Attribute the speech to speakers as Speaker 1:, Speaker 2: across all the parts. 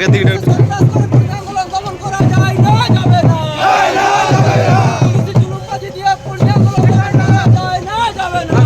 Speaker 1: আগের দিকে
Speaker 2: আন্দোলন দমন করা যায় না, যাবে না। জুলুমবাজি দিয়ে আন্দোলন করা যায় না, যাবে না।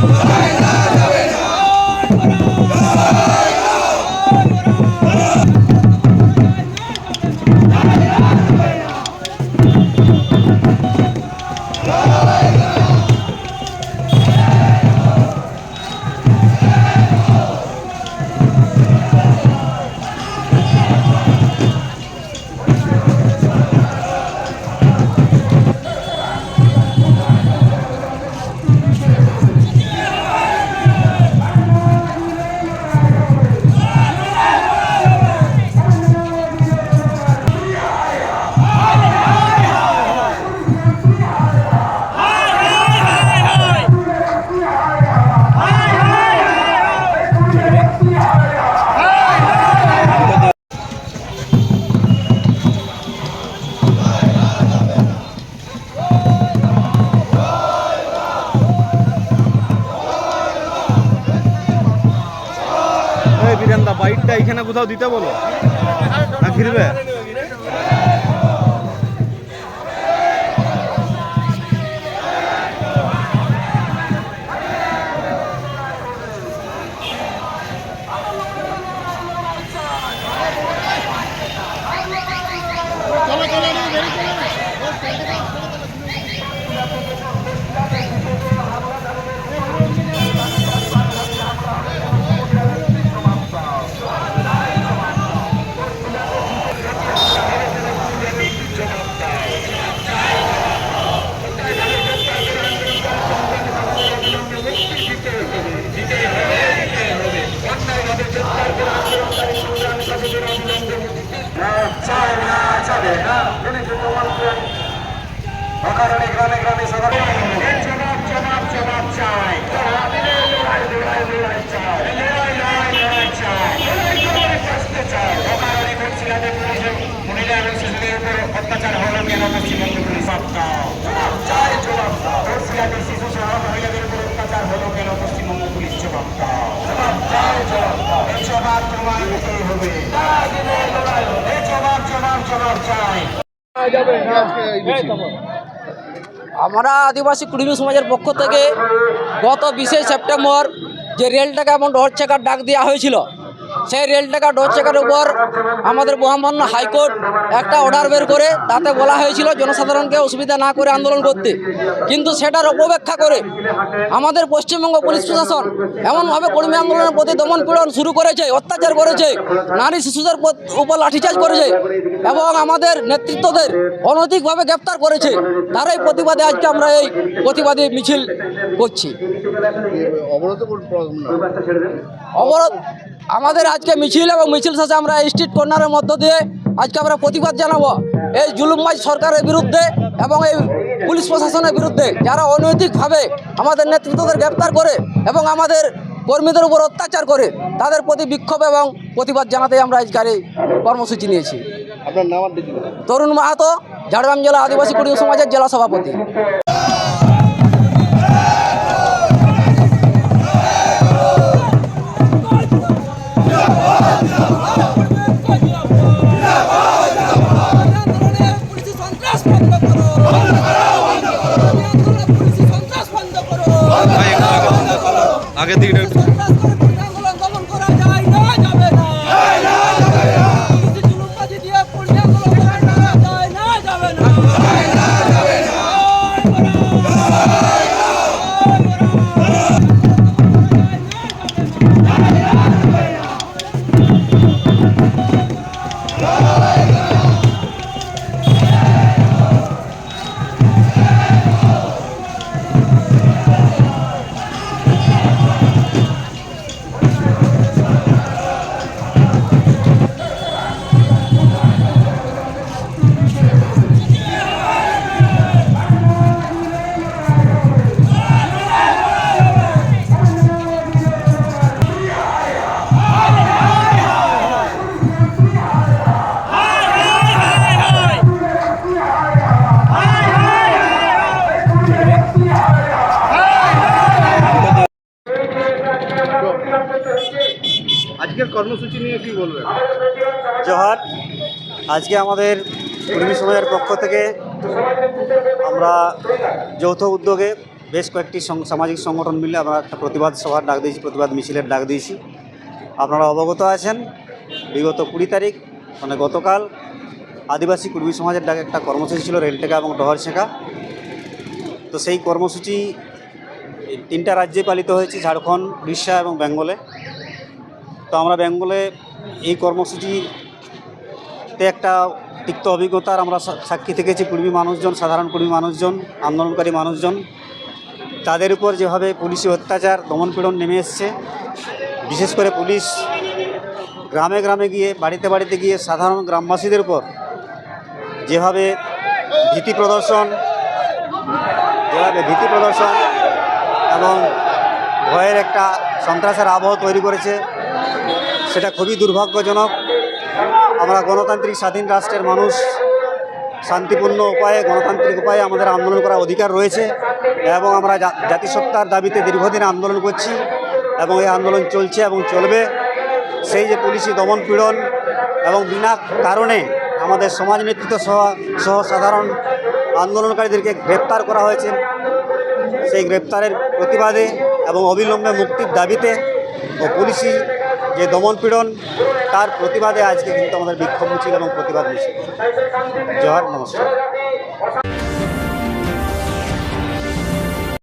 Speaker 1: বীরেন্দা বাইকটা এখানে কোথাও দিতে বলো না ঘিরবে।
Speaker 3: গ্রামে গ্রামে জবাব চাই, অত্যাচার হলো কেন পশ্চিমবঙ্গ পুলিশ শিশু সহ মহিলাদের উপর অত্যাচার হলো কেন পশ্চিমবঙ্গ পুলিশ জবাব দাও, এই জবাব তোমার দিতেই হবে, এই জবাব চাই।
Speaker 2: আমরা আদিবাসী কুড়মি সমাজের পক্ষ থেকে গত 20শে সেপ্টেম্বর যে রেল টাকা এবং ডোর চেকার ডাক দেওয়া হয়েছিল, সেই রেল টাকা ডোর চেকার উপর আমাদের মহামান্য হাইকোর্ট একটা অর্ডার বের করে তাতে বলা হয়েছিল জনসাধারণকে অসুবিধা না করে আন্দোলন করতে, কিন্তু সেটার অপব্যাখ্যা করে আমাদের পশ্চিমবঙ্গ পুলিশ প্রশাসন এমনভাবে কর্মী আন্দোলনের প্রতি দমন পীড়ন শুরু করেছে, অত্যাচার করেছে, নারী শিশুদের উপর লাঠিচার্জ করেছে এবং আমাদের নেতৃত্বদের অনৈতিকভাবে গ্রেপ্তার করেছে। তারই প্রতিবাদে আজকে আমরা এই প্রতিবাদী মিছিল করছি। অবরোধ আমাদের আজকে মিছিল এবং মিছিল শেষে আমরা স্ট্রিট কর্নারের মধ্য দিয়ে আজকে আমরা প্রতিবাদ জানাবো এই জুলুমবাজ সরকারের বিরুদ্ধে এবং এই পুলিশ প্রশাসনের বিরুদ্ধে, যারা অনৈতিকভাবে আমাদের নেতৃত্বদের গ্রেপ্তার করে এবং আমাদের কর্মীদের উপর অত্যাচার করে, তাদের প্রতি বিক্ষোভ এবং প্রতিবাদ জানাতে আমরা আজকের এই কর্মসূচি নিয়েছি।
Speaker 1: আপনার নাম?
Speaker 2: তরুণ মাহাতো, ঝাড়গ্রাম জেলা আদিবাসী কুড়মি সমাজের জেলা সভাপতি।
Speaker 1: আগের দিকে
Speaker 2: আন্দোলন দমন করা যায় না, যাবে না। জুলুমবাজি দিয়ে আন্দোলন করা যায় না, যাবে না।
Speaker 1: আজকের কর্মসূচি নিয়ে কি বলবেন?
Speaker 4: জোহার। আজকে আমাদের কর্মী সমাজের পক্ষ থেকে আমরা যৌথ উদ্যোগে বেশ কয়েকটি সামাজিক সংগঠন মিলে আমরা একটা প্রতিবাদ সভার ডাক দিয়েছি, প্রতিবাদ মিছিলের ডাক দিয়েছি। আপনারা অবগত আছেন, বিগত 20 তারিখ মানে গতকাল আদিবাসী কর্মী সমাজের ডাকে একটা কর্মসূচি ছিল রেলটেকা এবং ডহরছেঁকা। তো সেই কর্মসূচি 3টা রাজ্যে পালিত হয়েছে, ঝাড়খণ্ড, উড়িষ্যা এবং বেঙ্গলে। তো আমরা বেঙ্গলে এই কর্মসূচিতে একটা তিক্ত অভিজ্ঞতার আমরা সাক্ষী থেকেছি। কুর্মী মানুষজন, সাধারণ কুর্মী মানুষজন, আন্দোলনকারী মানুষজন, তাদের উপর যেভাবে পুলিশি অত্যাচার দমনপীড়ন নেমে এসছে, বিশেষ করে পুলিশ গ্রামে গ্রামে গিয়ে, বাড়িতে বাড়িতে গিয়ে সাধারণ গ্রামবাসীদের উপর যেভাবে ভীতি প্রদর্শন এবং ভয়ের একটা সন্ত্রাসের আবহ তৈরি করেছে, সেটা খুবই দুর্ভাগ্যজনক। আমরা গণতান্ত্রিক স্বাধীন রাষ্ট্রের মানুষ, শান্তিপূর্ণ উপায়ে, গণতান্ত্রিক উপায়ে আমাদের আন্দোলন করার অধিকার রয়েছে এবং আমরা জাতিসত্তার দাবিতে দীর্ঘদিন আন্দোলন করছি এবং এই আন্দোলন চলছে এবং চলবে। সেই যে পুলিশি দমনপীড়ন এবং বিনা কারণে আমাদের সমাজ নেতৃত্ব সহ সাধারণ আন্দোলনকারীদেরকে গ্রেপ্তার করা হয়েছে, সেই গ্রেপ্তারের প্রতিবাদে এবং অবিলম্বে মুক্তির দাবিতে ও পুলিশি যে দমনপীড়ন তার প্রতিবাদে আজকে কিন্তু আমাদের বিক্ষোভ মিছিল এবং প্রতিবাদ মিছিল। জোহার, নমস্কার।